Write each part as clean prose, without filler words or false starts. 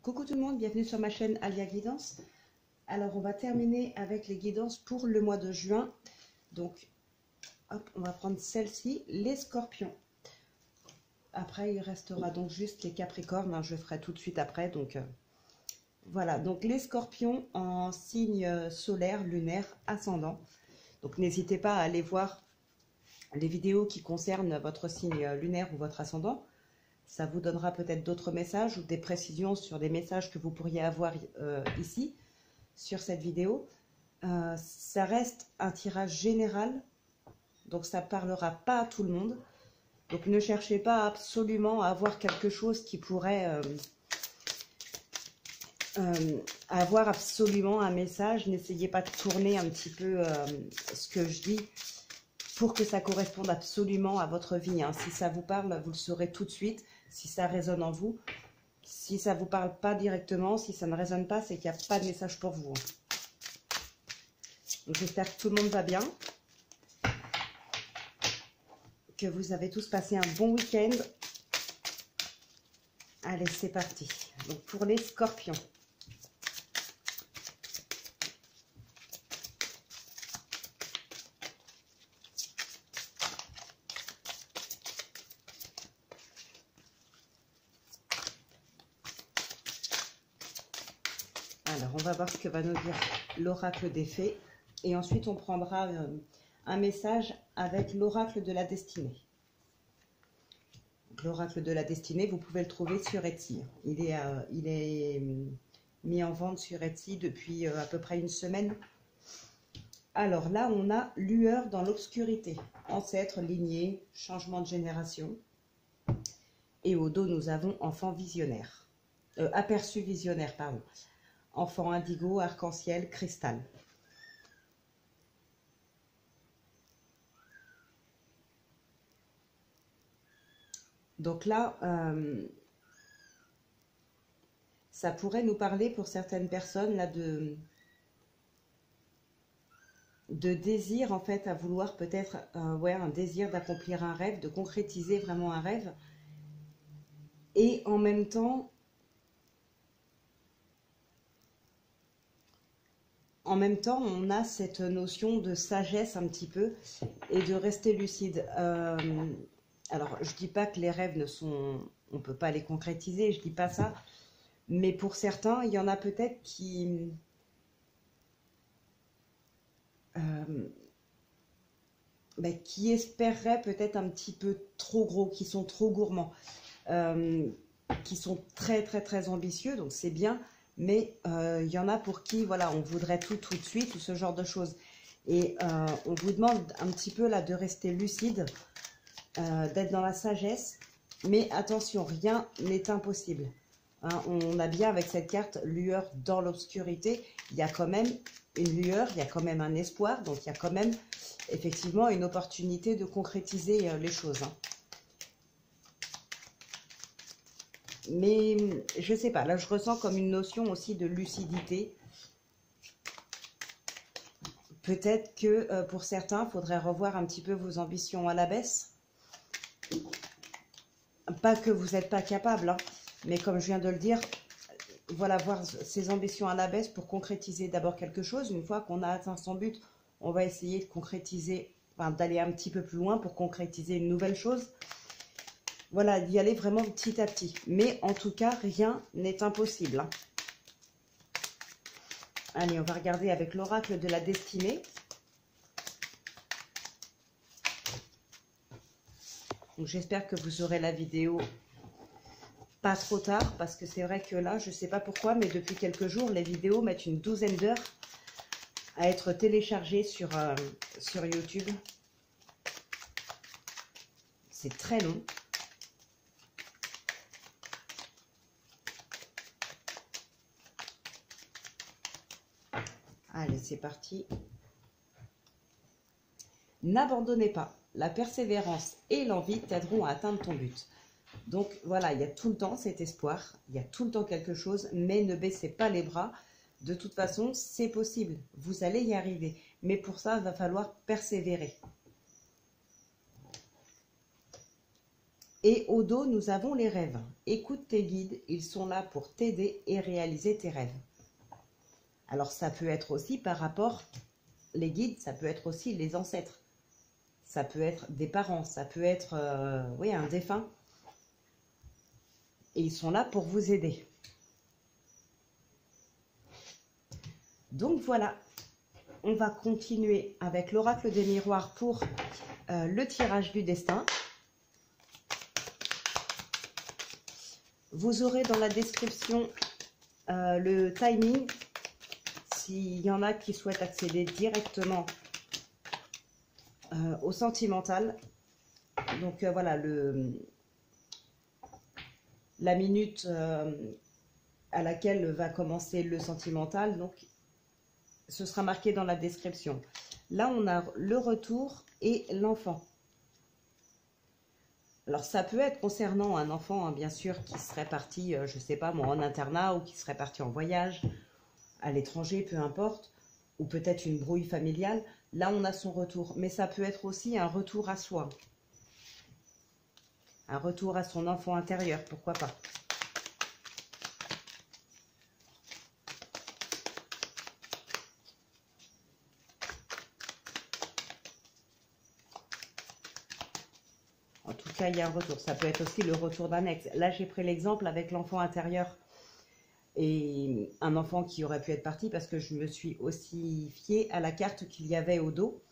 Coucou tout le monde, bienvenue sur ma chaîne Alia Guidance. Alors on va terminer avec les guidances pour le mois de juin. Donc hop, on va prendre celle-ci, les scorpions. Après il restera donc juste les capricornes, hein, je ferai tout de suite après. Donc voilà, donc les scorpions en signe solaire, lunaire, ascendant. Donc n'hésitez pas à aller voir les vidéos qui concernent votre signe lunaire ou votre ascendant. Ça vous donnera peut-être d'autres messages ou des précisions sur des messages que vous pourriez avoir ici, sur cette vidéo. Ça reste un tirage général, donc ça ne parlera pas à tout le monde. Donc ne cherchez pas absolument à avoir quelque chose qui pourrait avoir absolument un message. N'essayez pas de tourner un petit peu ce que je dis pour que ça corresponde absolument à votre vie. Hein. Si ça vous parle, vous le saurez tout de suite. Si ça résonne en vous, si ça ne vous parle pas directement, si ça ne résonne pas, c'est qu'il n'y a pas de message pour vous. J'espère que tout le monde va bien, que vous avez tous passé un bon week-end. Allez, c'est parti. Donc pour les scorpions. Alors, on va voir ce que va nous dire l'oracle des fées. Et ensuite, on prendra un message avec l'oracle de la destinée. L'oracle de la destinée, vous pouvez le trouver sur Etsy. Il est mis en vente sur Etsy depuis à peu près une semaine. Alors là, on a lueur dans l'obscurité. Ancêtre, lignée, changement de génération. Et au dos, nous avons enfant visionnaire. Aperçu visionnaire, pardon. Enfant indigo, arc-en-ciel, cristal. Donc là, ça pourrait nous parler pour certaines personnes là de désir en fait à vouloir peut-être ouais, un désir d'accomplir un rêve, de concrétiser vraiment un rêve. Et en même temps, on a cette notion de sagesse un petit peu et de rester lucide. Alors, je dis pas que les rêves on peut pas les concrétiser, je dis pas ça. Mais pour certains, il y en a peut-être qui espéreraient peut-être un petit peu trop gros, qui sont trop gourmands, qui sont très très très ambitieux, donc c'est bien. Mais il y en a pour qui, voilà, on voudrait tout de suite, ou ce genre de choses. Et on vous demande un petit peu là de rester lucide, d'être dans la sagesse. Mais attention, rien n'est impossible. Hein, on a bien avec cette carte lueur dans l'obscurité. Il y a quand même une lueur, il y a quand même un espoir. Donc il y a quand même effectivement une opportunité de concrétiser les choses. Hein. Mais je sais pas, là je ressens comme une notion aussi de lucidité. Peut-être que pour certains, il faudrait revoir un petit peu vos ambitions à la baisse. Pas que vous n'êtes pas capable, hein, mais comme je viens de le dire, voilà, voir ses ambitions à la baisse pour concrétiser d'abord quelque chose. Une fois qu'on a atteint son but, on va essayer de concrétiser, enfin, d'aller un petit peu plus loin pour concrétiser une nouvelle chose. Voilà, d'y aller vraiment petit à petit. Mais en tout cas, rien n'est impossible. Hein. Allez, on va regarder avec l'oracle de la destinée. Donc j'espère que vous aurez la vidéo pas trop tard, parce que c'est vrai que là, je ne sais pas pourquoi, mais depuis quelques jours, les vidéos mettent une douzaine d'heures à être téléchargées sur YouTube. C'est très long. Allez, c'est parti. N'abandonnez pas. La persévérance et l'envie t'aideront à atteindre ton but. Donc voilà, il y a tout le temps cet espoir, il y a tout le temps quelque chose, mais ne baissez pas les bras. De toute façon, c'est possible. Vous allez y arriver. Mais pour ça, il va falloir persévérer. Et au dos, nous avons les rêves. Écoute tes guides, ils sont là pour t'aider et réaliser tes rêves. Alors ça peut être aussi par rapport, les guides, ça peut être aussi les ancêtres. Ça peut être des parents, ça peut être oui, un défunt. Et ils sont là pour vous aider. Donc voilà, on va continuer avec l'oracle des miroirs pour le tirage du destin. Vous aurez dans la description le timing, s'il y en a qui souhaitent accéder directement au sentimental. Donc voilà, la minute à laquelle va commencer le sentimental, donc ce sera marqué dans la description. Là, on a le retour et l'enfant. Alors, ça peut être concernant un enfant, hein, bien sûr, qui serait parti, je ne sais pas moi, en internat ou qui serait parti en voyage, à l'étranger, peu importe, ou peut-être une brouille familiale. Là, on a son retour. Mais ça peut être aussi un retour à soi. Un retour à son enfant intérieur, pourquoi pas. En tout cas, il y a un retour. Ça peut être aussi le retour d'un ex. Là, j'ai pris l'exemple avec l'enfant intérieur et un enfant qui aurait pu être parti parce que je me suis aussi fiée à la carte qu'il y avait au dos.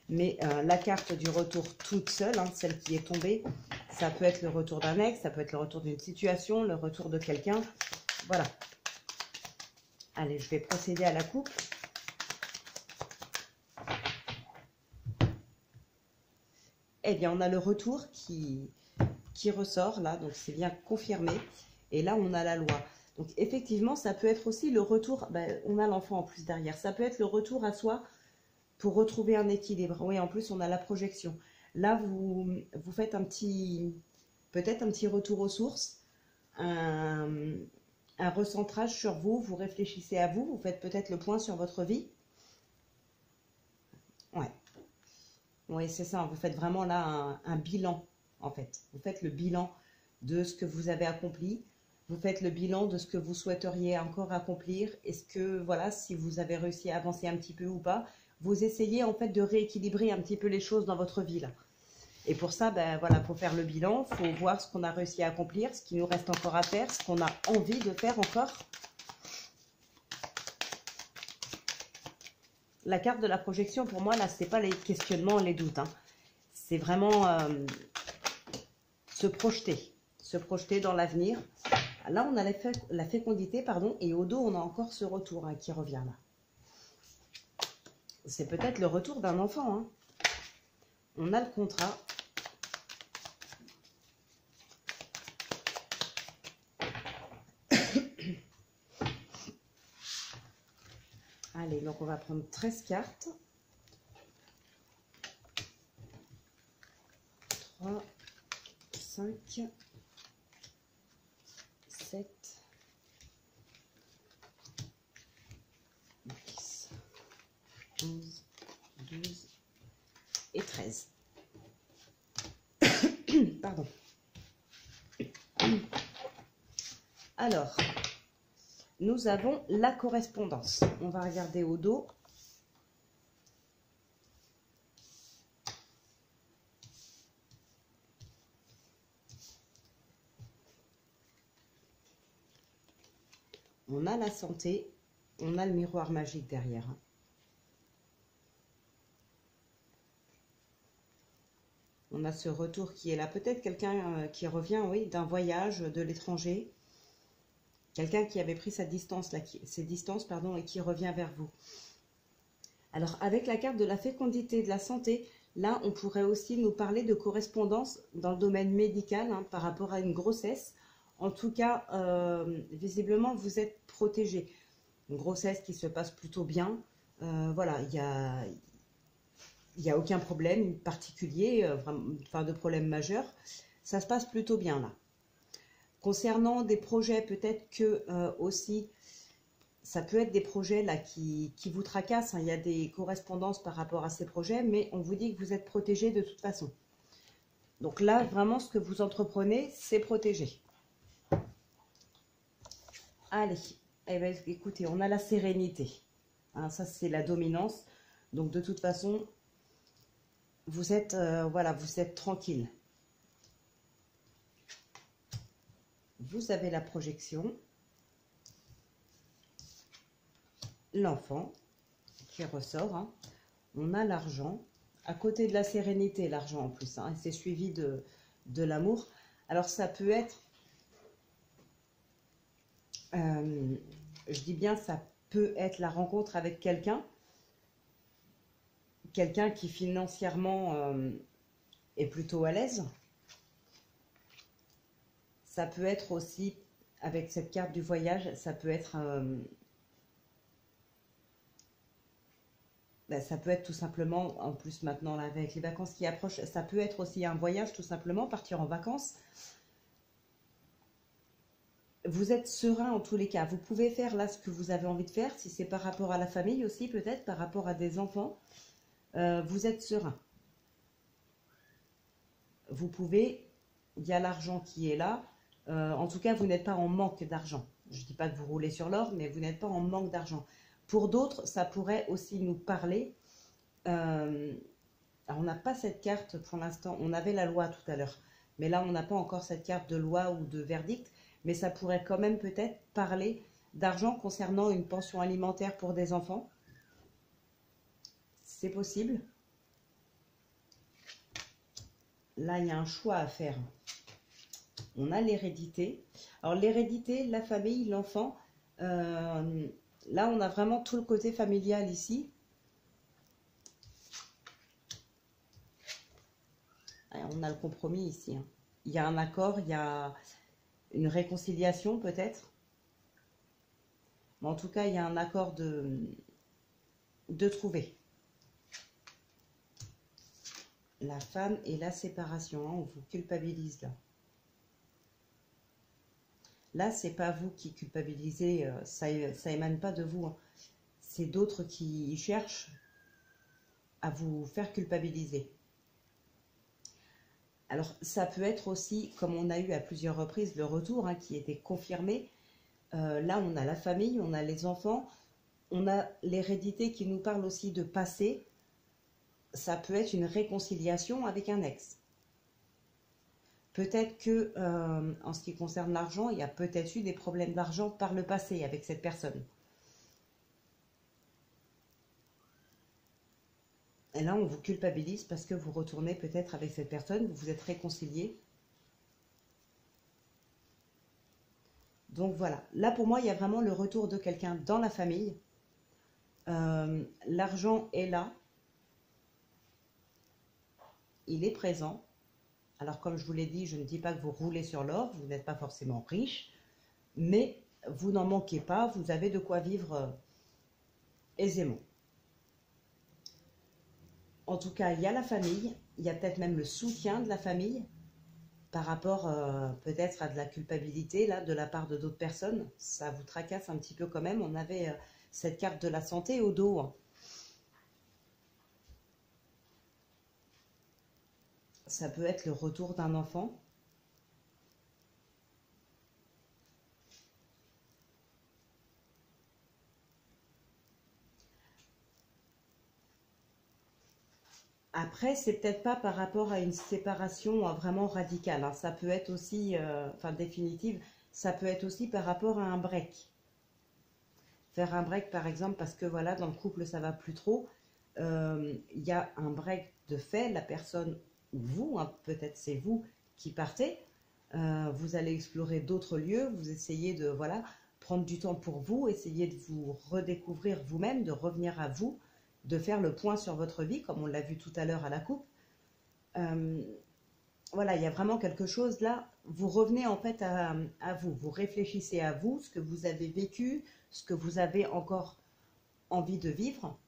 Mais la carte du retour toute seule, hein, celle qui est tombée, ça peut être le retour d'un ex, ça peut être le retour d'une situation, le retour de quelqu'un. Voilà. Allez, je vais procéder à la coupe. Eh bien, on a le retour qui ressort là, donc c'est bien confirmé. Et là, on a la loi. Donc, effectivement, ça peut être aussi le retour, ben, on a l'enfant en plus derrière, ça peut être le retour à soi pour retrouver un équilibre. Oui, en plus, on a la projection. Là, vous faites peut-être un petit retour aux sources, un recentrage sur vous, vous réfléchissez à vous, vous faites peut-être le point sur votre vie. Ouais. Oui, c'est ça, vous faites vraiment là un bilan, en fait. Vous faites le bilan de ce que vous avez accompli. Vous faites le bilan de ce que vous souhaiteriez encore accomplir. Est-ce que, voilà, si vous avez réussi à avancer un petit peu ou pas, vous essayez en fait de rééquilibrer un petit peu les choses dans votre vie, là. Et pour ça, ben voilà, il faut faire le bilan, il faut voir ce qu'on a réussi à accomplir, ce qui nous reste encore à faire, ce qu'on a envie de faire encore. La carte de la projection, pour moi, là, c'est pas les questionnements, les doutes, hein. C'est vraiment se projeter dans l'avenir. Là, on a la fécondité, pardon, et au dos, on a encore ce retour hein, qui revient là. C'est peut-être le retour d'un enfant, hein. On a le contrat. Allez, donc on va prendre 13 cartes. 3, 5, 7, 10, 11, 12 et 13. Pardon. Alors, nous avons la correspondance. On va regarder au dos. On a la santé, on a le miroir magique derrière. On a ce retour qui est là. Peut-être quelqu'un qui revient, oui, d'un voyage de l'étranger. Quelqu'un qui avait pris sa distance, là, ses distances, pardon, et qui revient vers vous. Alors, avec la carte de la fécondité, de la santé, là, on pourrait aussi nous parler de correspondance dans le domaine médical, hein, par rapport à une grossesse. En tout cas, visiblement, vous êtes protégé. Une grossesse qui se passe plutôt bien. Voilà, il n'y a aucun problème particulier, enfin de problème majeur. Ça se passe plutôt bien là. Concernant des projets, peut-être que aussi, ça peut être des projets là qui vous tracassent, hein. Il y a des correspondances par rapport à ces projets, mais on vous dit que vous êtes protégé de toute façon. Donc là, vraiment, ce que vous entreprenez, c'est protégé. Allez, eh ben, écoutez, on a la sérénité. Hein, ça, c'est la dominance. Donc, de toute façon, vous êtes, voilà, vous êtes tranquille. Vous avez la projection. L'enfant qui ressort. Hein. On a l'argent. À côté de la sérénité, l'argent en plus. Hein, et c'est suivi de l'amour. Alors, ça peut être... je dis bien, ça peut être la rencontre avec quelqu'un. Quelqu'un qui financièrement est plutôt à l'aise. Ça peut être aussi, avec cette carte du voyage, ça peut être... ça peut être tout simplement, en plus maintenant là, avec les vacances qui approchent, ça peut être aussi un voyage tout simplement, partir en vacances. Vous êtes serein en tous les cas. Vous pouvez faire là ce que vous avez envie de faire, si c'est par rapport à la famille aussi, peut-être par rapport à des enfants. Vous êtes serein. Vous pouvez, il y a l'argent qui est là. En tout cas, vous n'êtes pas en manque d'argent. Je ne dis pas que vous roulez sur l'or, mais vous n'êtes pas en manque d'argent. Pour d'autres, ça pourrait aussi nous parler. Alors, on n'a pas cette carte pour l'instant. On avait la loi tout à l'heure. Mais là, on n'a pas encore cette carte de loi ou de verdict. Mais ça pourrait quand même peut-être parler d'argent concernant une pension alimentaire pour des enfants. C'est possible. Là, il y a un choix à faire. On a l'hérédité. Alors, l'hérédité, la famille, l'enfant. Là, on a vraiment tout le côté familial ici. On a le compromis ici. Hein. Il y a un accord, il y a une réconciliation peut-être. Mais en tout cas, il y a un accord de trouver. La femme et la séparation. Hein, on vous culpabilise là. Là, c'est pas vous qui culpabilisez, ça émane pas de vous. Hein. C'est d'autres qui cherchent à vous faire culpabiliser. Alors, ça peut être aussi, comme on a eu à plusieurs reprises, le retour hein, qui était confirmé. Là, on a la famille, on a les enfants, on a l'hérédité qui nous parle aussi de passé. Ça peut être une réconciliation avec un ex. Peut-être que, en ce qui concerne l'argent, il y a peut-être eu des problèmes d'argent par le passé avec cette personne. Et là, on vous culpabilise parce que vous retournez peut-être avec cette personne, vous vous êtes réconciliés. Donc voilà, là pour moi, il y a vraiment le retour de quelqu'un dans la famille. L'argent est là. Il est présent. Alors comme je vous l'ai dit, je ne dis pas que vous roulez sur l'or, vous n'êtes pas forcément riche, mais vous n'en manquez pas, vous avez de quoi vivre aisément. En tout cas, il y a la famille, il y a peut-être même le soutien de la famille par rapport peut-être à de la culpabilité là, de la part de d'autres personnes. Ça vous tracasse un petit peu quand même. On avait cette carte de la santé au dos. Hein. Ça peut être le retour d'un enfant. Après, c'est peut-être pas par rapport à une séparation vraiment radicale. Hein. Ça peut être aussi, enfin définitive, ça peut être aussi par rapport à un break. Faire un break par exemple parce que voilà, dans le couple ça va plus trop. Il y a un break de fait, la personne ou vous, hein, peut-être c'est vous qui partez. Vous allez explorer d'autres lieux, vous essayez de voilà, prendre du temps pour vous, essayer de vous redécouvrir vous-même, de revenir à vous, de faire le point sur votre vie, comme on l'a vu tout à l'heure à la coupe. Voilà, il y a vraiment quelque chose là, vous revenez en fait à vous, vous réfléchissez à vous, ce que vous avez vécu, ce que vous avez encore envie de vivre,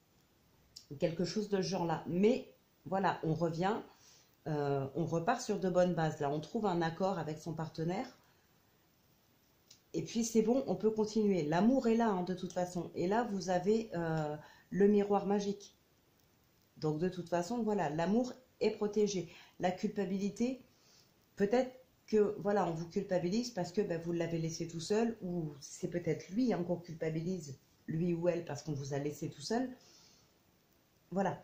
quelque chose de ce genre-là. Mais voilà, on revient, on repart sur de bonnes bases. Là, on trouve un accord avec son partenaire. Et puis c'est bon, on peut continuer. L'amour est là hein, de toute façon. Et là, vous avez le miroir magique. Donc de toute façon, voilà, l'amour est protégé. La culpabilité, peut-être que, voilà, on vous culpabilise parce que vous l'avez laissé tout seul, ou c'est peut-être lui qu'on culpabilise, lui ou elle, parce qu'on vous a laissé tout seul. Voilà.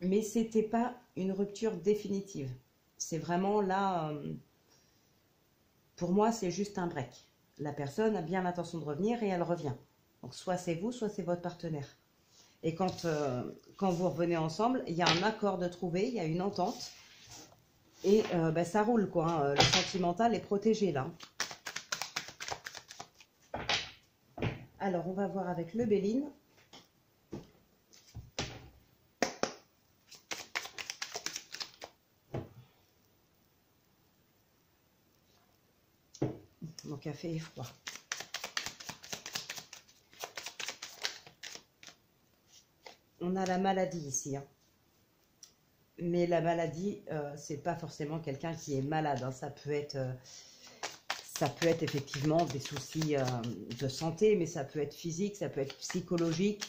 Mais c'était pas une rupture définitive. C'est vraiment là, pour moi, c'est juste un break. La personne a bien l'intention de revenir et elle revient. Donc soit c'est vous, soit c'est votre partenaire. Et quand vous revenez ensemble, il y a un accord de trouver, il y a une entente. Et ça roule, quoi. Hein. Le sentimental est protégé, là. Alors, on va voir avec le Béline. Mon café est froid. On a la maladie ici. Hein. Mais la maladie, c'est pas forcément quelqu'un qui est malade. Hein. Ça peut être effectivement des soucis de santé, mais ça peut être physique, ça peut être psychologique.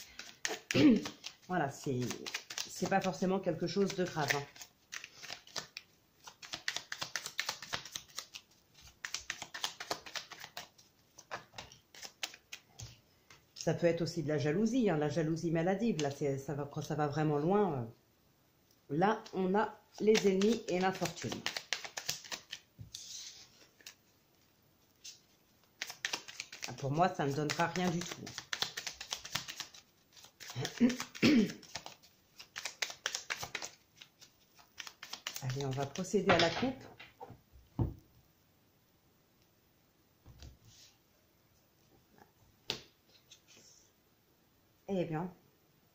Voilà, c'est pas forcément quelque chose de grave. Hein. Ça peut être aussi de la jalousie, hein, la jalousie maladive. Là, quand ça va vraiment loin, là, on a les ennemis et l'infortune. Pour moi, ça ne donnera rien du tout. Allez, on va procéder à la coupe. Eh bien,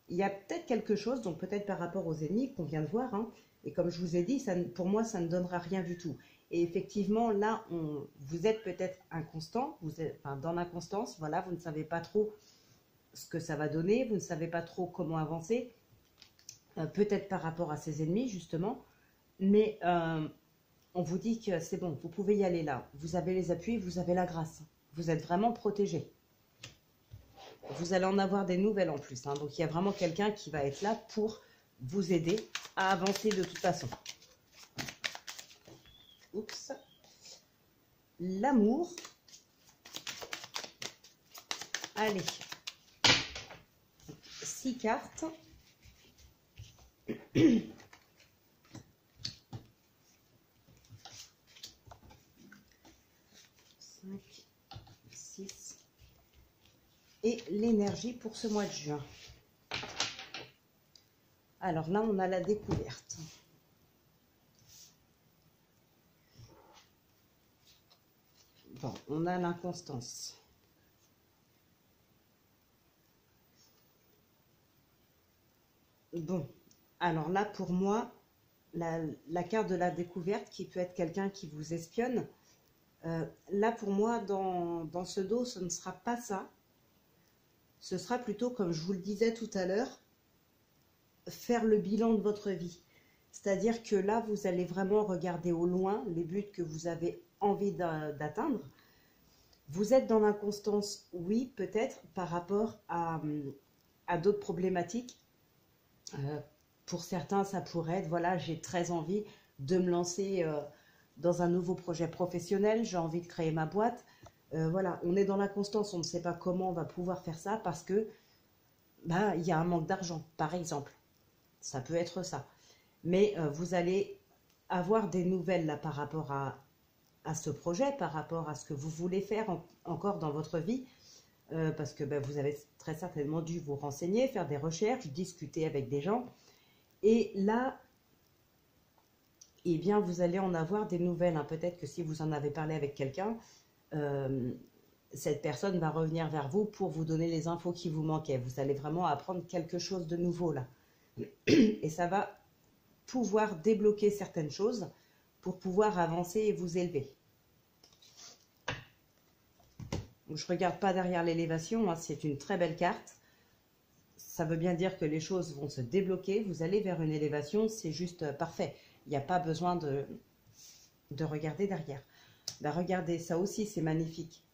il y a peut-être quelque chose, donc peut-être par rapport aux ennemis qu'on vient de voir, hein, et comme je vous ai dit, pour moi, ça ne donnera rien du tout. Et effectivement, là, vous êtes peut-être inconstant, vous êtes dans l'inconstance, voilà, vous ne savez pas trop ce que ça va donner, vous ne savez pas trop comment avancer, peut-être par rapport à ces ennemis, justement, mais on vous dit que c'est bon, vous pouvez y aller là, vous avez les appuis, vous avez la grâce, vous êtes vraiment protégé. Vous allez en avoir des nouvelles en plus, hein, donc il y a vraiment quelqu'un qui va être là pour vous aider à avancer de toute façon. Oups. L'amour. Allez. 6 cartes. 5, 6. Et l'énergie pour ce mois de juin. Alors là, on a la découverte. Bon, on a l'inconstance. Bon, alors là, pour moi, la carte de la découverte, qui peut être quelqu'un qui vous espionne, là, pour moi, dans ce dos, ce ne sera pas ça. Ce sera plutôt, comme je vous le disais tout à l'heure, faire le bilan de votre vie. C'est-à-dire que là, vous allez vraiment regarder au loin les buts que vous avez envie d'atteindre. Vous êtes dans l'inconstance, oui, peut-être, par rapport à d'autres problématiques. Pour certains, ça pourrait être, voilà, j'ai très envie de me lancer dans un nouveau projet professionnel, j'ai envie de créer ma boîte. Voilà, on est dans l'inconstance, on ne sait pas comment on va pouvoir faire ça parce que il y a un manque d'argent, par exemple. Ça peut être ça. Mais vous allez avoir des nouvelles là par rapport à ce projet, par rapport à ce que vous voulez faire encore dans votre vie, parce que vous avez très certainement dû vous renseigner, faire des recherches, discuter avec des gens. Et là, eh bien, vous allez en avoir des nouvelles. Hein. Peut-être que si vous en avez parlé avec quelqu'un, cette personne va revenir vers vous pour vous donner les infos qui vous manquaient. Vous allez vraiment apprendre quelque chose de nouveau là. Et ça va pouvoir débloquer certaines choses pour pouvoir avancer et vous élever. Donc, je ne regarde pas derrière l'élévation, hein, c'est une très belle carte. Ça veut bien dire que les choses vont se débloquer, vous allez vers une élévation, c'est juste parfait. Il n'y a pas besoin de regarder derrière. Regardez, ça aussi c'est magnifique.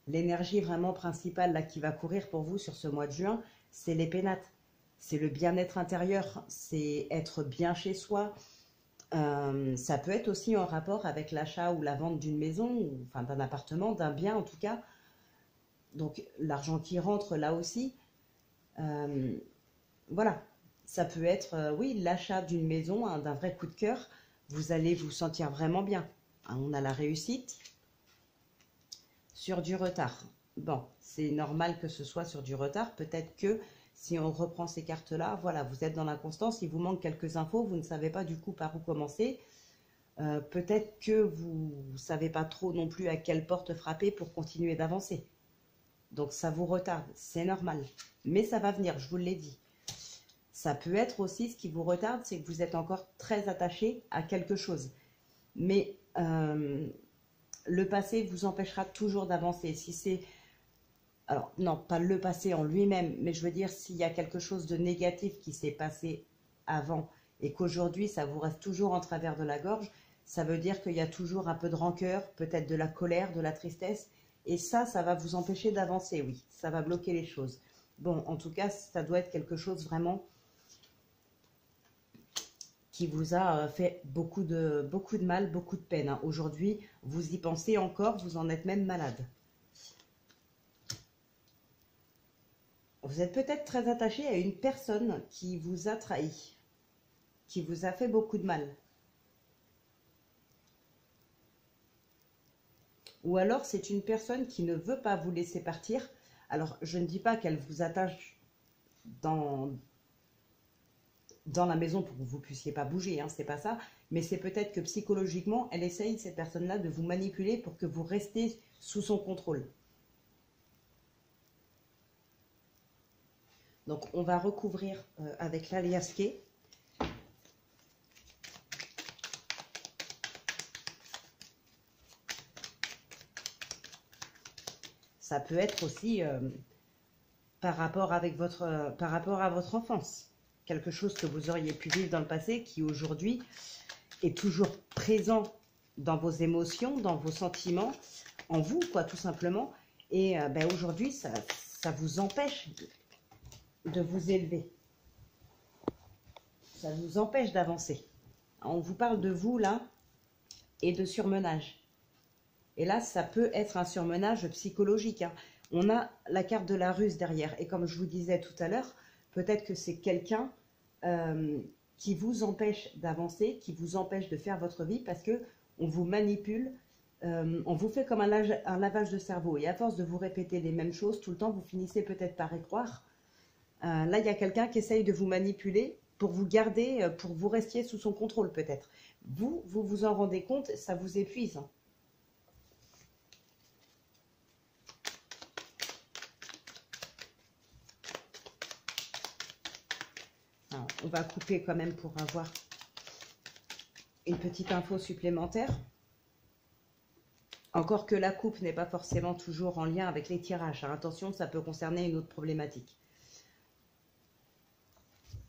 L'énergie vraiment principale là, qui va courir pour vous sur ce mois de juin, c'est les pénates. C'est le bien-être intérieur, c'est être bien chez soi, Ça peut être aussi en rapport avec l'achat ou la vente d'une maison, ou, enfin d'un appartement, d'un bien en tout cas. Donc l'argent qui rentre là aussi. Euh, voilà, ça peut être, oui, l'achat d'une maison, hein, d'un vrai coup de cœur. Vous allez vous sentir vraiment bien. Hein, on a la réussite sur du retard. Bon, c'est normal que ce soit sur du retard. Peut-être que si on reprend ces cartes-là, voilà, vous êtes dans l'inconstance, il vous manque quelques infos, vous ne savez pas du coup par où commencer. Peut-être que vous ne savez pas trop non plus à quelle porte frapper pour continuer d'avancer. Donc ça vous retarde, c'est normal. Mais ça va venir, je vous l'ai dit. Ça peut être aussi, ce qui vous retarde, c'est que vous êtes encore très attaché à quelque chose. Mais le passé vous empêchera toujours d'avancer. Si c'est... Alors, non, pas le passé en lui-même, mais je veux dire, s'il y a quelque chose de négatif qui s'est passé avant et qu'aujourd'hui, ça vous reste toujours en travers de la gorge, ça veut dire qu'il y a toujours un peu de rancœur, peut-être de la colère, de la tristesse. Et ça va vous empêcher d'avancer, oui. Ça va bloquer les choses. Bon, en tout cas, ça doit être quelque chose vraiment qui vous a fait beaucoup de mal, beaucoup de peine. Hein. Aujourd'hui, vous y pensez encore, vous en êtes même malade. Vous êtes peut-être très attaché à une personne qui vous a trahi, qui vous a fait beaucoup de mal. Ou alors, c'est une personne qui ne veut pas vous laisser partir. Alors, je ne dis pas qu'elle vous attache dans la maison pour que vous ne puissiez pas bouger, hein, c'est pas ça. Mais c'est peut-être que psychologiquement, elle essaye, cette personne-là, de vous manipuler pour que vous restiez sous son contrôle. Donc, on va recouvrir avec l'aliasqué. Ça peut être aussi par rapport à votre enfance. Quelque chose que vous auriez pu vivre dans le passé qui aujourd'hui est toujours présent dans vos émotions, dans vos sentiments, en vous, quoi, tout simplement. Et ben, aujourd'hui, ça vous empêche de vous élever. Ça vous empêche d'avancer. On vous parle de vous, là, et de surmenage. Et là, ça peut être un surmenage psychologique. Hein. On a la carte de la ruse derrière. Et comme je vous disais tout à l'heure, peut-être que c'est quelqu'un qui vous empêche d'avancer, qui vous empêche de faire votre vie parce que on vous manipule, on vous fait comme un lavage de cerveau. Et à force de vous répéter les mêmes choses tout le temps, vous finissez peut-être par y croire. Là, il y a quelqu'un qui essaye de vous manipuler pour vous garder, pour que vous restiez sous son contrôle peut-être. Vous vous en rendez compte, ça vous épuise. Hein. Alors, on va couper quand même pour avoir une petite info supplémentaire. Encore que la coupe n'est pas forcément toujours en lien avec les tirages. Hein. Attention, ça peut concerner une autre problématique.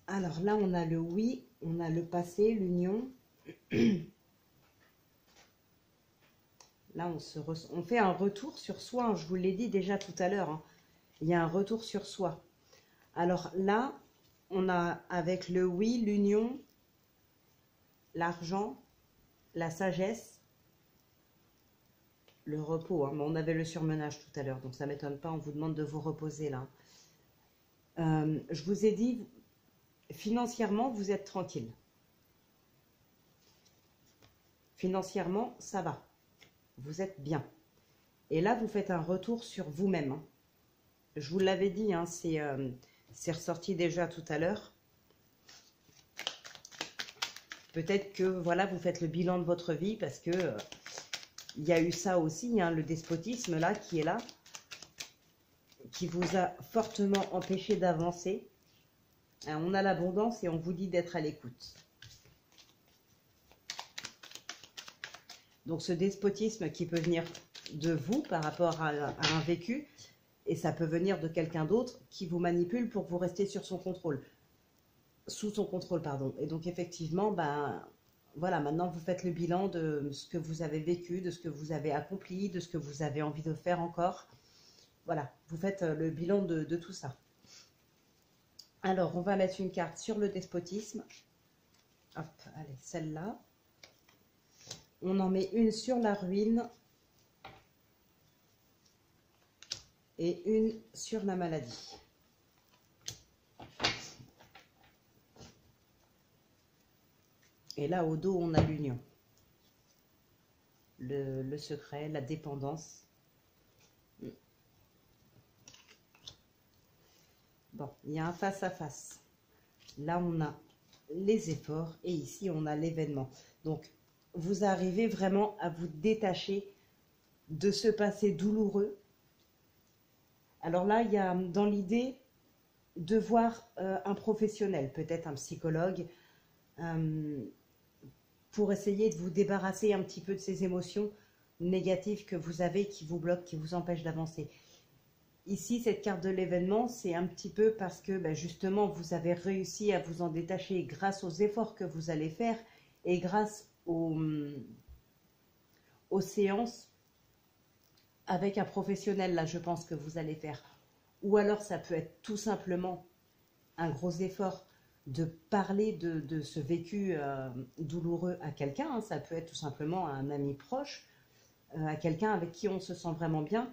Alors là, on a le oui, on a le passé, l'union. Là, on fait un retour sur soi. Hein. Je vous l'ai dit déjà tout à l'heure. Hein. Il y a un retour sur soi. Alors là, on a avec le oui, l'union, l'argent, la sagesse, le repos. Hein. Mais on avait le surmenage tout à l'heure, donc ça ne m'étonne pas. On vous demande de vous reposer là. Je vous ai dit, financièrement, vous êtes tranquille. Financièrement, ça va. Vous êtes bien. Et là, vous faites un retour sur vous-même. Hein. Je vous l'avais dit, hein, c'est ressorti déjà tout à l'heure. Peut-être que voilà, vous faites le bilan de votre vie parce que il y a eu ça aussi, hein, le despotisme là qui est là, qui vous a fortement empêché d'avancer. On a l'abondance et on vous dit d'être à l'écoute. Donc ce despotisme qui peut venir de vous par rapport à un vécu, et ça peut venir de quelqu'un d'autre qui vous manipule pour que vous restiez sur son contrôle. Sous son contrôle, pardon. Et donc effectivement, ben voilà, maintenant vous faites le bilan de ce que vous avez vécu, de ce que vous avez accompli, de ce que vous avez envie de faire encore. Voilà, vous faites le bilan de tout ça. Alors, on va mettre une carte sur le despotisme. Hop, allez, celle-là. On en met une sur la ruine et une sur la maladie. Et là, au dos, on a l'union. Le secret, la dépendance. Bon, il y a un face-à-face. Là, on a les efforts et ici, on a l'événement. Donc, vous arrivez vraiment à vous détacher de ce passé douloureux. Alors là, il y a dans l'idée de voir un professionnel, peut-être un psychologue, pour essayer de vous débarrasser un petit peu de ces émotions négatives que vous avez, qui vous bloquent, qui vous empêchent d'avancer. Ici, cette carte de l'événement, c'est un petit peu parce que justement, vous avez réussi à vous en détacher grâce aux efforts que vous allez faire et grâce aux séances avec un professionnel, là, je pense que vous allez faire. Ou alors, ça peut être tout simplement un gros effort de parler de ce vécu douloureux à quelqu'un. Hein. Ça peut être tout simplement à un ami proche, à quelqu'un avec qui on se sent vraiment bien.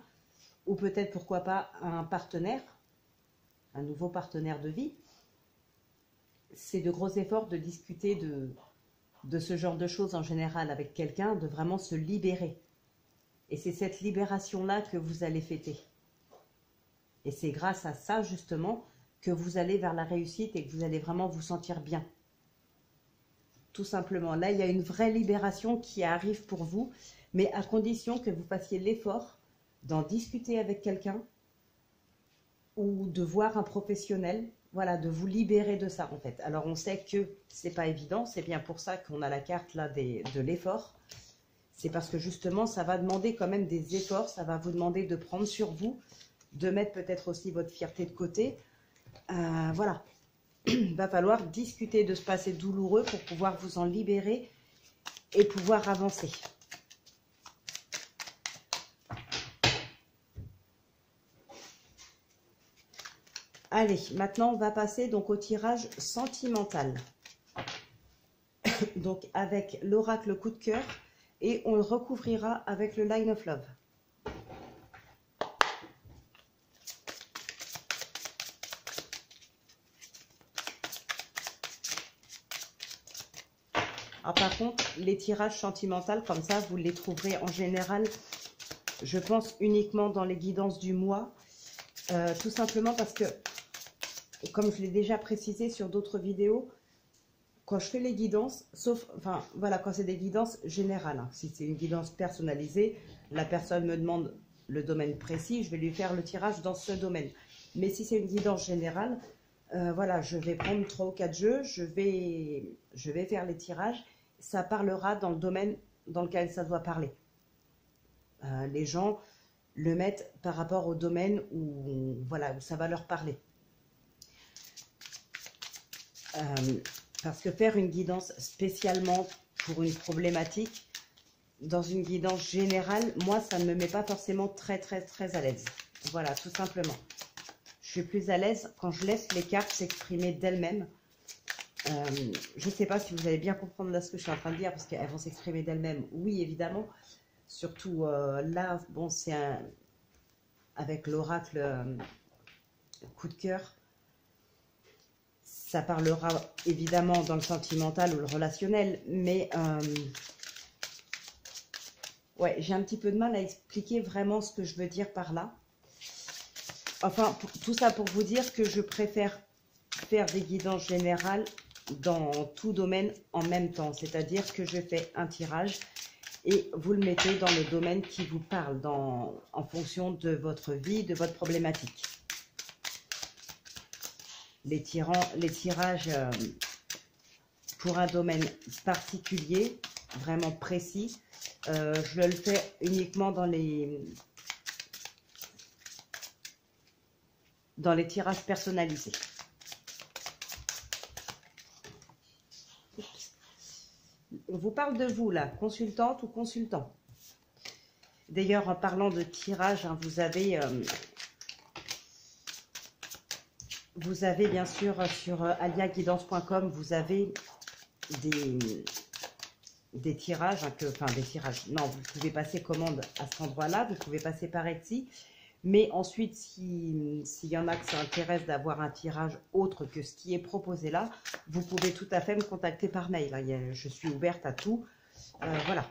Ou peut-être, pourquoi pas, un partenaire, un nouveau partenaire de vie. C'est de gros efforts de discuter de ce genre de choses en général avec quelqu'un, de vraiment se libérer. Et c'est cette libération-là que vous allez fêter. Et c'est grâce à ça, justement, que vous allez vers la réussite et que vous allez vraiment vous sentir bien. Tout simplement. Là, il y a une vraie libération qui arrive pour vous, mais à condition que vous fassiez l'effort d'en discuter avec quelqu'un ou de voir un professionnel, voilà, de vous libérer de ça en fait. Alors on sait que c'est pas évident, c'est bien pour ça qu'on a la carte là de l'effort. C'est parce que justement ça va demander quand même des efforts, ça va vous demander de prendre sur vous, de mettre peut-être aussi votre fierté de côté. Voilà, il va falloir discuter de ce passé douloureux pour pouvoir vous en libérer et pouvoir avancer. Allez, maintenant on va passer donc au tirage sentimental. Donc avec l'oracle coup de cœur et on le recouvrira avec le Line of Love. Alors par contre, les tirages sentimentaux comme ça, vous les trouverez en général, je pense uniquement dans les guidances du mois. Tout simplement parce que, comme je l'ai déjà précisé sur d'autres vidéos, quand je fais les guidances, sauf, enfin voilà, quand c'est des guidances générales, hein, si c'est une guidance personnalisée, la personne me demande le domaine précis, je vais lui faire le tirage dans ce domaine. Mais si c'est une guidance générale, voilà, je vais prendre 3 ou 4 jeux, je vais faire les tirages, ça parlera dans le domaine dans lequel ça doit parler. Les gens le mettent par rapport au domaine où, voilà, où ça va leur parler. Parce que faire une guidance spécialement pour une problématique, dans une guidance générale, moi, ça ne me met pas forcément très à l'aise. Voilà, tout simplement. Je suis plus à l'aise quand je laisse les cartes s'exprimer d'elles-mêmes. Je ne sais pas si vous allez bien comprendre là ce que je suis en train de dire, parce qu'elles vont s'exprimer d'elles-mêmes. Oui, évidemment. Surtout là, bon, c'est avec l'oracle coup de cœur. Ça parlera évidemment dans le sentimental ou le relationnel, mais ouais, j'ai un petit peu de mal à expliquer vraiment ce que je veux dire par là. Enfin, tout ça pour vous dire que je préfère faire des guidances générales dans tout domaine en même temps. C'est-à-dire que je fais un tirage et vous le mettez dans le domaine qui vous parle, en fonction de votre vie, de votre problématique. Les tirages pour un domaine particulier, vraiment précis, je le fais uniquement dans les tirages personnalisés. On vous parle de vous là, consultante ou consultant. D'ailleurs, en parlant de tirage, hein, vous avez bien sûr sur aliaguidance.com, vous avez des tirages, hein, enfin des tirages. Non, vous pouvez passer commande à cet endroit-là, vous pouvez passer par Etsy. Mais ensuite, s'il y en a que ça intéresse d'avoir un tirage autre que ce qui est proposé là, vous pouvez tout à fait me contacter par mail. Je suis ouverte à tout. Voilà.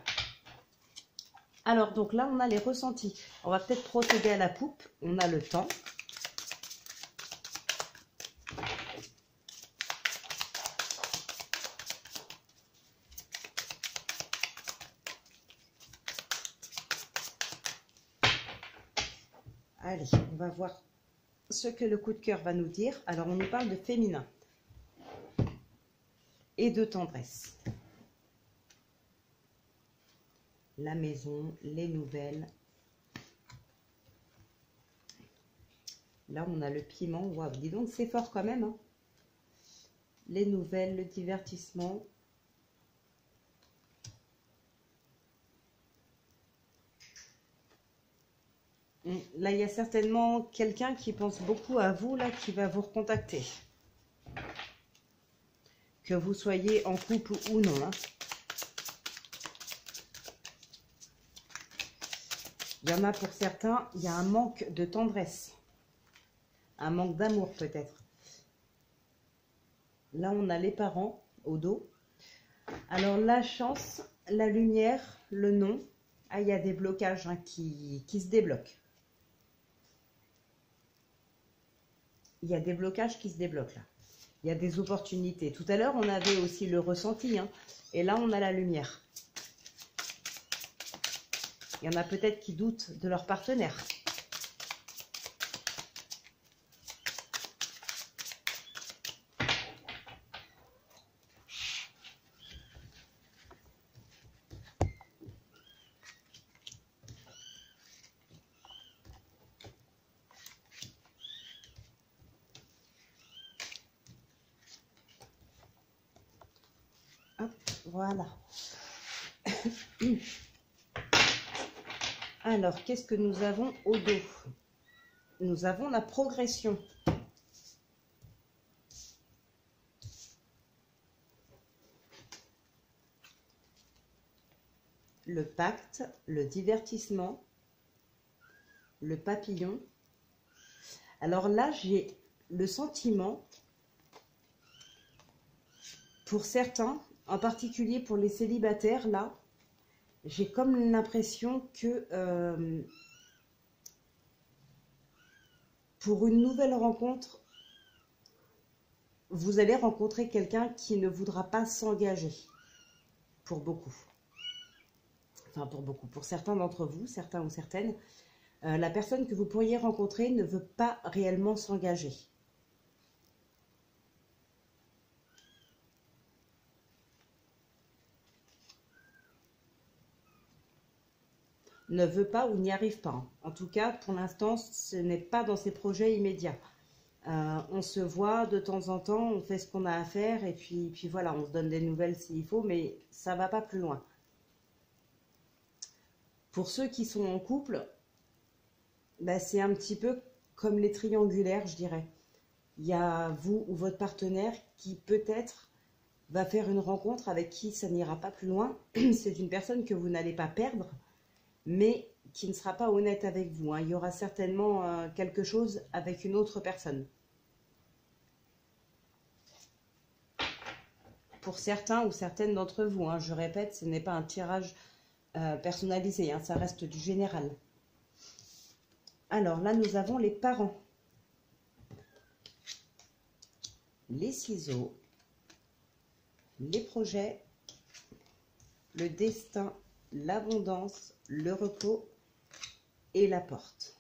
Alors, donc là, on a les ressentis. On va peut-être procéder à la poupe. On a le temps. Allez, on va voir ce que le coup de cœur va nous dire. Alors, on nous parle de féminin et de tendresse. La maison, les nouvelles. Là, on a le piment. Waouh, dis donc, c'est fort quand même, hein. Les nouvelles, le divertissement. Là, il y a certainement quelqu'un qui pense beaucoup à vous, là, qui va vous recontacter. Que vous soyez en couple ou non, hein. Il y en a pour certains, il y a un manque de tendresse. Un manque d'amour peut-être. Là, on a les parents au dos. Alors, la chance, la lumière, le non. Ah, il y a des blocages, hein, qui se débloquent. Il y a des blocages qui se débloquent là. Il y a des opportunités. Tout à l'heure, on avait aussi le ressenti, hein, et là, on a la lumière. Il y en a peut-être qui doutent de leur partenaire. Hop, voilà. Alors, qu'est-ce que nous avons au dos? Nous avons la progression. Le pacte, le divertissement, le papillon. Alors là, j'ai le sentiment, pour certains, en particulier pour les célibataires, là, j'ai comme l'impression que pour une nouvelle rencontre, vous allez rencontrer quelqu'un qui ne voudra pas s'engager. Pour beaucoup. Enfin, pour beaucoup. Pour certains d'entre vous, certains ou certaines, la personne que vous pourriez rencontrer ne veut pas réellement s'engager. Ne veut pas ou n'y arrive pas, hein. En tout cas, pour l'instant, ce n'est pas dans ses projets immédiats. On se voit de temps en temps, on fait ce qu'on a à faire et puis voilà, on se donne des nouvelles s'il faut, mais ça ne va pas plus loin. Pour ceux qui sont en couple, bah, c'est un petit peu comme les triangulaires, je dirais. Il y a vous ou votre partenaire qui peut-être va faire une rencontre avec qui ça n'ira pas plus loin. C'est une personne que vous n'allez pas perdre, mais qui ne sera pas honnête avec vous, hein. Il y aura certainement quelque chose avec une autre personne. Pour certains ou certaines d'entre vous, hein, je répète, ce n'est pas un tirage personnalisé, hein, ça reste du général. Alors là, nous avons les parents. Les ciseaux, les projets, le destin, l'abondance, le repos et la porte.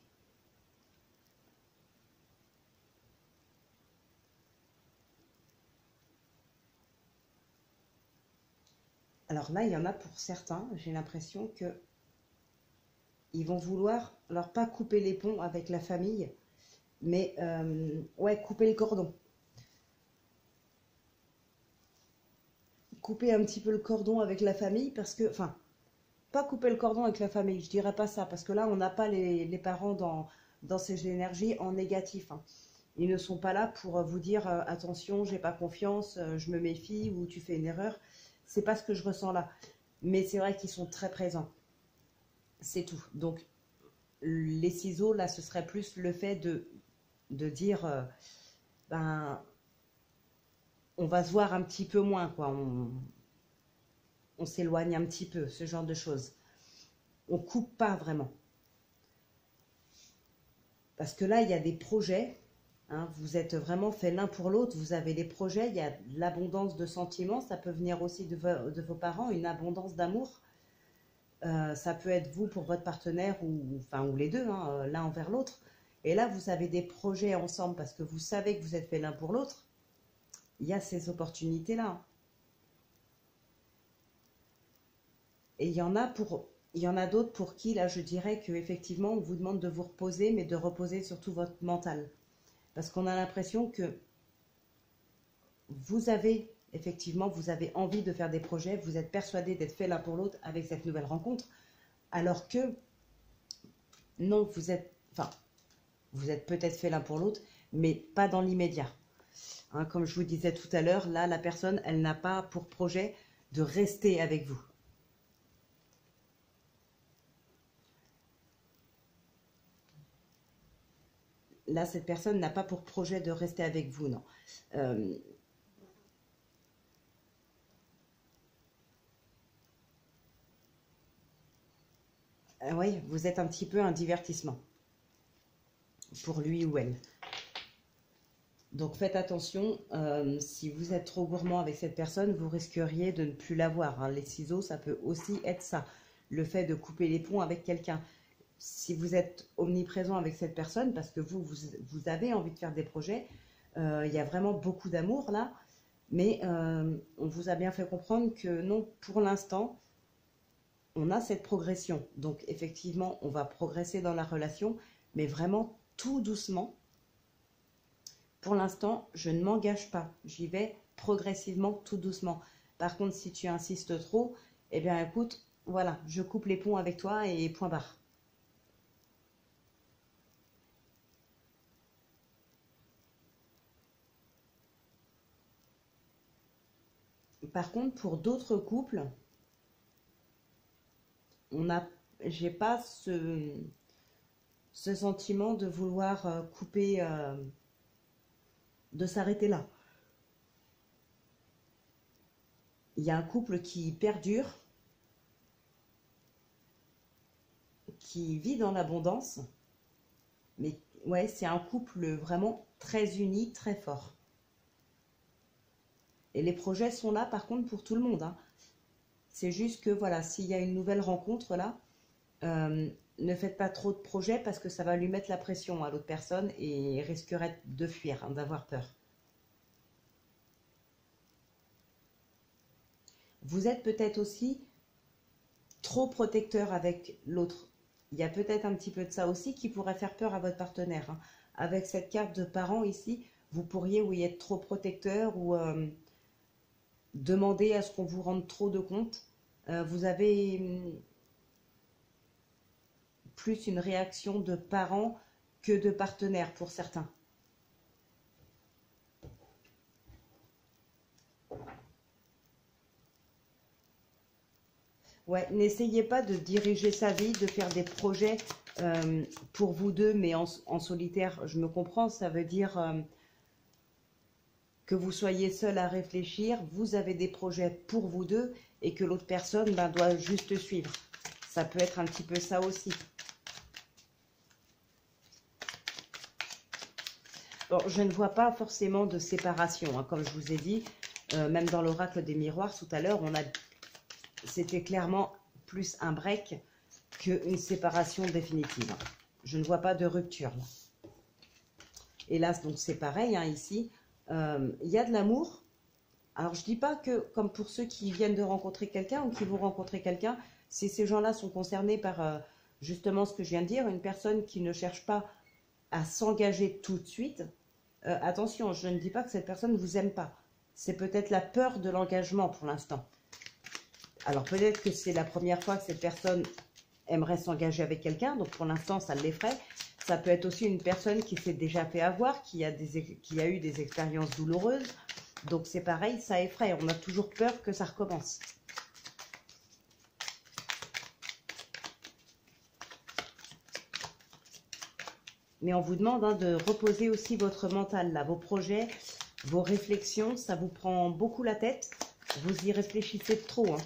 Alors là, il y en a pour certains, j'ai l'impression que ils vont vouloir, alors pas couper les ponts avec la famille, mais ouais, couper le cordon. Couper un petit peu le cordon avec la famille parce que, enfin, pas couper le cordon avec la famille, je dirais pas ça, parce que là, on n'a pas les parents dans ces énergies en négatif, hein. Ils ne sont pas là pour vous dire attention, j'ai pas confiance, je me méfie ou tu fais une erreur. C'est pas ce que je ressens là. mais c'est vrai qu'ils sont très présents. C'est tout. Donc, les ciseaux, là, ce serait plus le fait de dire, ben, on va se voir un petit peu moins, quoi. On s'éloigne un petit peu, ce genre de choses. On coupe pas vraiment. Parce que là, il y a des projets, hein, vous êtes vraiment fait l'un pour l'autre, vous avez des projets, il y a l'abondance de sentiments, ça peut venir aussi de vos parents, une abondance d'amour. Ça peut être vous pour votre partenaire ou les deux, hein, l'un envers l'autre. Et là, vous avez des projets ensemble parce que vous savez que vous êtes fait l'un pour l'autre. Il y a ces opportunités-là. Et il y en a d'autres pour qui, là, je dirais qu'effectivement, on vous demande de vous reposer, mais de reposer surtout votre mental. Parce qu'on a l'impression que vous avez envie de faire des projets, vous êtes persuadé d'être fait l'un pour l'autre avec cette nouvelle rencontre, alors que non, vous êtes peut-être fait l'un pour l'autre, mais pas dans l'immédiat. Hein, comme je vous disais tout à l'heure, là, la personne, elle n'a pas pour projet de rester avec vous. Là, cette personne n'a pas pour projet de rester avec vous, non. Oui, vous êtes un petit peu un divertissement pour lui ou elle. Donc faites attention, si vous êtes trop gourmand avec cette personne, vous risqueriez de ne plus la voir. Hein. Les ciseaux, ça peut aussi être ça, le fait de couper les ponts avec quelqu'un. Si vous êtes omniprésent avec cette personne, parce que vous avez envie de faire des projets, il y a vraiment beaucoup d'amour là, mais on vous a bien fait comprendre que non, pour l'instant, on a cette progression. Donc effectivement, on va progresser dans la relation, mais vraiment tout doucement. Pour l'instant, je ne m'engage pas. J'y vais progressivement, tout doucement. Par contre, si tu insistes trop, eh bien écoute, voilà, je coupe les ponts avec toi et point barre. Par contre, pour d'autres couples, j'ai pas ce sentiment de vouloir couper, de s'arrêter là. Il y a un couple qui perdure, qui vit dans l'abondance, mais ouais, c'est un couple vraiment très uni, très fort. Et les projets sont là, par contre, pour tout le monde. Hein. C'est juste que, voilà, s'il y a une nouvelle rencontre, là, ne faites pas trop de projets parce que ça va lui mettre la pression à l'autre personne et il risquerait de fuir, hein, d'avoir peur. Vous êtes peut-être aussi trop protecteur avec l'autre. Il y a peut-être un petit peu de ça aussi qui pourrait faire peur à votre partenaire. Hein. Avec cette carte de parent ici, vous pourriez oui, être trop protecteur ou demander à ce qu'on vous rende trop de compte. Vous avez plus une réaction de parent que de partenaire pour certains. Ouais, n'essayez pas de diriger sa vie, de faire des projets pour vous deux, mais en solitaire, je me comprends, ça veut dire que vous soyez seul à réfléchir, vous avez des projets pour vous deux et que l'autre personne doit juste suivre. Ça peut être un petit peu ça aussi. Bon, je ne vois pas forcément de séparation, hein, comme je vous ai dit, même dans l'oracle des miroirs tout à l'heure, c'était clairement plus un break qu'une séparation définitive. Je ne vois pas de rupture là. Hélas, donc c'est pareil, hein, ici, il y a de l'amour. Alors je dis pas que, comme pour ceux qui viennent de rencontrer quelqu'un ou qui vont rencontrer quelqu'un, si ces gens-là sont concernés par justement ce que je viens de dire, une personne qui ne cherche pas à s'engager tout de suite, attention, je ne dis pas que cette personne ne vous aime pas. C'est peut-être la peur de l'engagement pour l'instant. Alors peut-être que c'est la première fois que cette personne aimerait s'engager avec quelqu'un, donc pour l'instant ça l'effraie. Ça peut être aussi une personne qui s'est déjà fait avoir, qui a eu des expériences douloureuses. Donc c'est pareil, ça effraie. On a toujours peur que ça recommence. Mais on vous demande hein, de reposer aussi votre mental, là, vos projets, vos réflexions, ça vous prend beaucoup la tête. Vous y réfléchissez trop. Hein.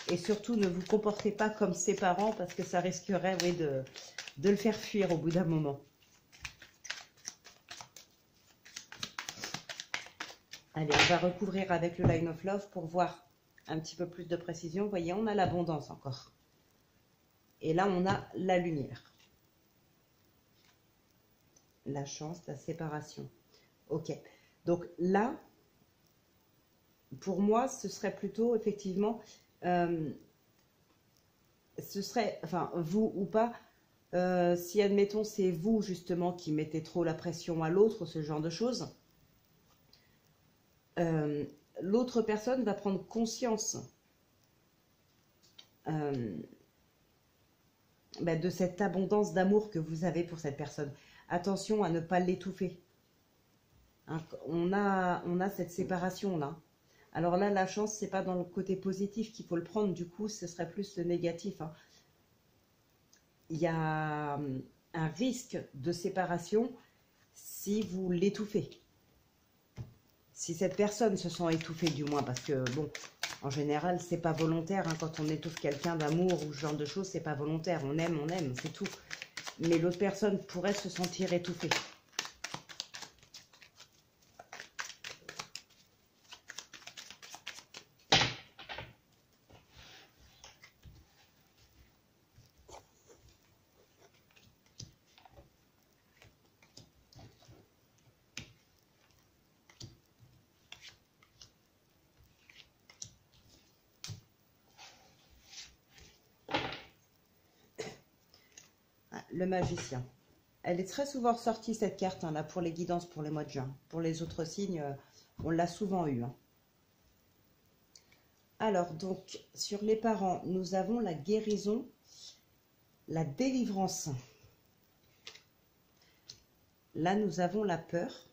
Et surtout, ne vous comportez pas comme ses parents parce que ça risquerait oui, de le faire fuir au bout d'un moment. Allez, on va recouvrir avec le Line of Love pour voir un petit peu plus de précision. Vous voyez, on a l'abondance encore. Et là, on a la lumière. La chance, la séparation. Ok. Donc là, pour moi, ce serait plutôt effectivement... ce serait, enfin, vous ou pas, si admettons c'est vous justement qui mettez trop la pression à l'autre, ce genre de choses, l'autre personne va prendre conscience de cette abondance d'amour que vous avez pour cette personne. Attention à ne pas l'étouffer. Hein, on a cette séparation-là. Alors là, la chance, c'est pas dans le côté positif qu'il faut le prendre. Du coup, ce serait plus le négatif. Hein. Il y a un risque de séparation si vous l'étouffez. Si cette personne se sent étouffée, du moins, parce que, bon, en général, c'est pas volontaire. Hein, quand on étouffe quelqu'un d'amour ou ce genre de choses, c'est pas volontaire. On aime, c'est tout. Mais l'autre personne pourrait se sentir étouffée. Le magicien. Elle est très souvent ressortie cette carte hein, là pour les guidances pour les mois de juin. Pour les autres signes, on l'a souvent eu. Hein. Alors donc sur les parents, nous avons la guérison, la délivrance. Là nous avons la peur.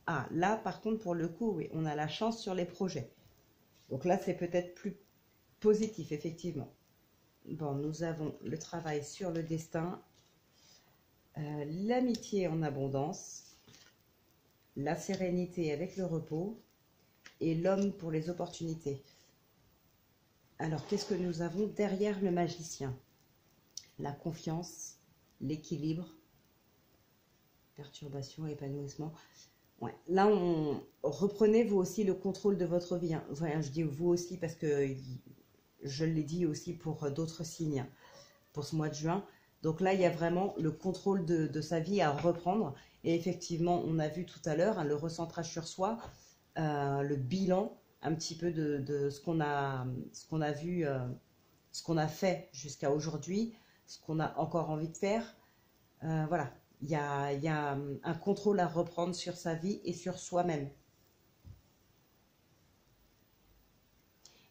Ah là par contre pour le coup oui, on a la chance sur les projets. Donc là c'est peut-être plus positif effectivement. Bon, nous avons le travail sur le destin, l'amitié en abondance, la sérénité avec le repos et l'homme pour les opportunités. Alors, qu'est-ce que nous avons derrière le magicien? La confiance, l'équilibre, perturbation, épanouissement. Ouais. Là, reprenez vous aussi le contrôle de votre vie. Hein. Enfin, je dis vous aussi parce que... Je l'ai dit aussi pour d'autres signes, pour ce mois de juin. Donc là, il y a vraiment le contrôle de sa vie à reprendre. Et effectivement, on a vu tout à l'heure hein, le recentrage sur soi, le bilan un petit peu de ce qu'on a vu, ce qu'on a fait jusqu'à aujourd'hui, ce qu'on a encore envie de faire. Voilà, il y a un contrôle à reprendre sur sa vie et sur soi-même.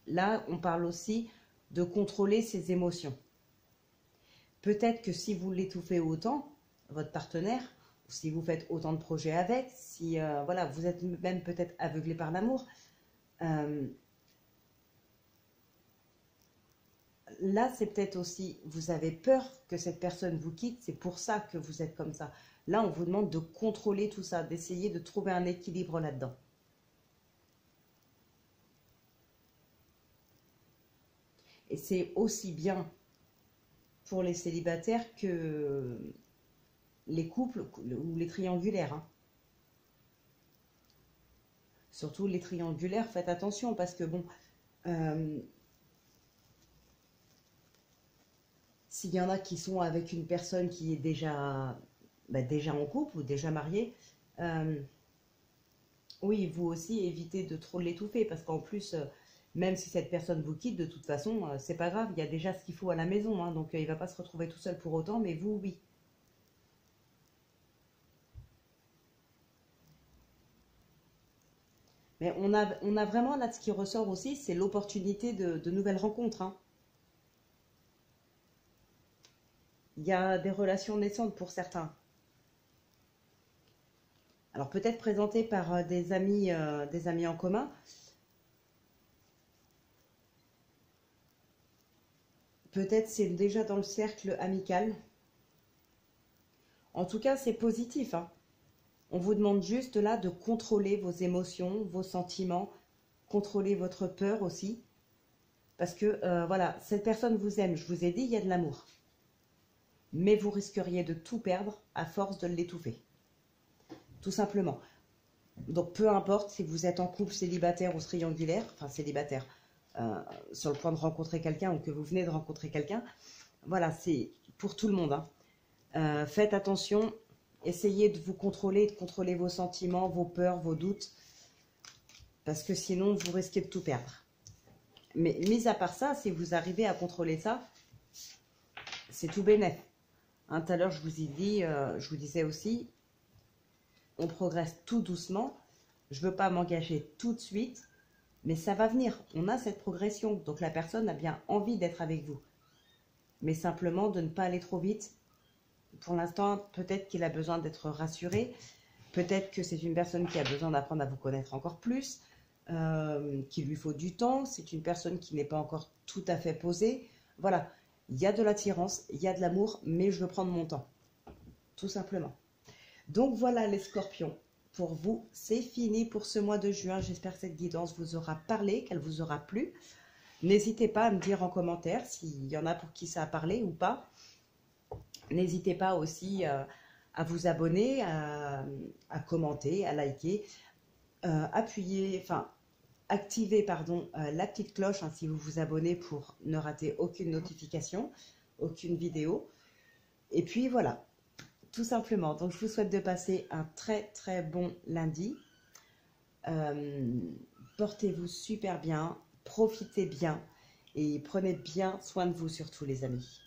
Là, on parle aussi de contrôler ses émotions. Peut-être que si vous l'étouffez autant, votre partenaire, ou si vous faites autant de projets avec, si voilà, vous êtes même peut-être aveuglé par l'amour, là, c'est peut-être aussi, vous avez peur que cette personne vous quitte, c'est pour ça que vous êtes comme ça. Là, on vous demande de contrôler tout ça, d'essayer de trouver un équilibre là-dedans. Et c'est aussi bien pour les célibataires que les couples ou les triangulaires. Hein. Surtout les triangulaires, faites attention parce que bon, s'il y en a qui sont avec une personne qui est déjà en couple ou déjà mariée, oui, vous aussi évitez de trop l'étouffer parce qu'en plus... même si cette personne vous quitte, de toute façon, c'est pas grave, il y a déjà ce qu'il faut à la maison, hein, donc il va pas se retrouver tout seul pour autant, mais vous, oui. Mais on a vraiment là, ce qui ressort aussi, c'est l'opportunité de nouvelles rencontres. Hein. Il y a des relations naissantes pour certains. Alors peut-être présentées par des amis en commun, Peut-être c'est déjà dans le cercle amical. En tout cas, c'est positif, hein. On vous demande juste là de contrôler vos émotions, vos sentiments, contrôler votre peur aussi. Parce que voilà, cette personne vous aime, je vous ai dit, il y a de l'amour. Mais vous risqueriez de tout perdre à force de l'étouffer. Tout simplement. Donc peu importe si vous êtes en couple célibataire ou triangulaire, enfin célibataire, sur le point de rencontrer quelqu'un ou que vous venez de rencontrer quelqu'un, voilà, c'est pour tout le monde, hein. Faites attention, essayez de vous contrôler, de contrôler vos sentiments, vos peurs, vos doutes, parce que sinon vous risquez de tout perdre. Mais mis à part ça, si vous arrivez à contrôler ça, c'est tout bénef. Hein, tout à l'heure, je vous ai dit, je vous disais aussi, on progresse tout doucement. Je ne veux pas m'engager tout de suite, mais ça va venir. On a cette progression, donc la personne a bien envie d'être avec vous. Mais simplement de ne pas aller trop vite. Pour l'instant, peut-être qu'il a besoin d'être rassuré. Peut-être que c'est une personne qui a besoin d'apprendre à vous connaître encore plus, qu'il lui faut du temps. C'est une personne qui n'est pas encore tout à fait posée. Voilà, il y a de l'attirance, il y a de l'amour, mais je veux prendre mon temps. Tout simplement. Donc voilà les scorpions. Pour vous, c'est fini pour ce mois de juin. J'espère que cette guidance vous aura parlé, qu'elle vous aura plu. N'hésitez pas à me dire en commentaire s'il y en a pour qui ça a parlé ou pas. N'hésitez pas aussi à vous abonner, à commenter, à liker, activer la petite cloche si vous vous abonnez pour ne rater aucune notification, aucune vidéo. Et puis voilà, tout simplement. Donc je vous souhaite de passer un très très bon lundi. Portez-vous super bien, profitez bien et prenez bien soin de vous surtout les amis.